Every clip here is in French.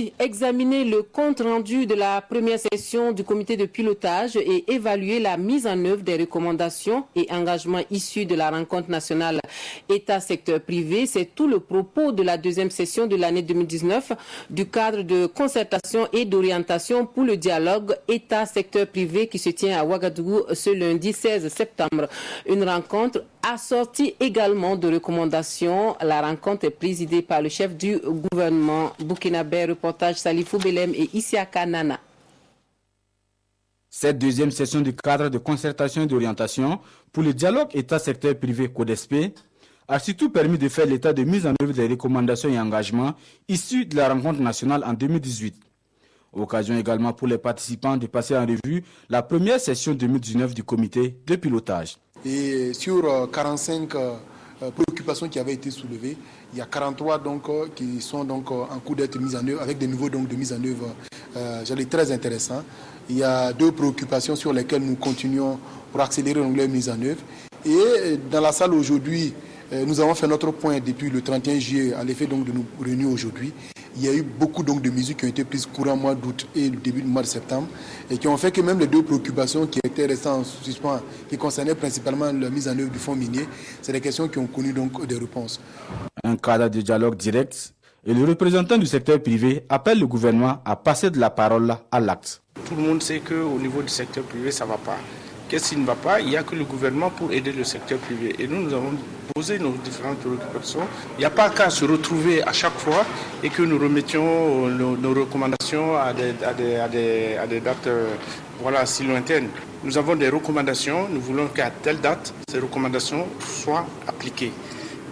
aussi examiner le compte rendu de la première session du comité de pilotage et évaluer la mise en œuvre des recommandations et engagements issus de la rencontre nationale État-secteur privé. C'est tout le propos de la deuxième session de l'année 2019 du cadre de concertation et d'orientation pour le dialogue État-secteur privé qui se tient à Ouagadougou ce lundi 16 septembre. Une rencontre assortie également de recommandations. La rencontre est présidée par le chef du gouvernement burkinabé. Reportage Salifou Belem et Isiaka Nana. Cette deuxième session du cadre de concertation et d'orientation pour le dialogue État-secteur privé CODESP a surtout permis de faire l'état de mise en œuvre des recommandations et engagements issus de la rencontre nationale en 2018. Occasion également pour les participants de passer en revue la première session 2019 du comité de pilotage. Et sur 45 préoccupations qui avaient été soulevées, il y a 43 qui sont en cours d'être mises en œuvre avec des niveaux de mise en œuvre très intéressants. Il y a 2 préoccupations sur lesquelles nous continuons pour accélérer leur mise en œuvre. Et dans la salle aujourd'hui, nous avons fait notre point depuis le 31 juillet à l'effet de nous réunir aujourd'hui. Il y a eu beaucoup de mesures qui ont été prises courant mois d'août et le début du mois de septembre et qui ont fait que même les 2 préoccupations qui étaient restées en suspens, qui concernaient principalement la mise en œuvre du fonds minier, c'est des questions qui ont connu des réponses. Un cadre de dialogue direct et le représentant du secteur privé appelle le gouvernement à passer de la parole à l'acte. Tout le monde sait qu'au niveau du secteur privé, ça ne va pas. Qu'est-ce qui ne va pas? Il n'y a que le gouvernement pour aider le secteur privé. Et nous avons posé nos différentes préoccupations. Il n'y a pas qu'à se retrouver à chaque fois et que nous remettions nos recommandations à des dates si lointaines. Nous avons des recommandations. Nous voulons qu'à telle date, ces recommandations soient appliquées.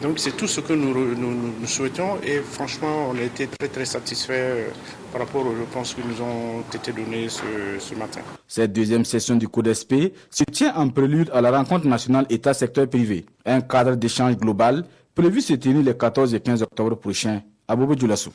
Donc c'est tout ce que nous souhaitons et franchement on a été très très satisfaits par rapport aux réponses qui nous ont été données ce matin. Cette deuxième session du CODESP se tient en prélude à la rencontre nationale État-secteur privé. Un cadre d'échange global prévu se tenir les 14 et 15 octobre prochains à Bobo Dioulassou.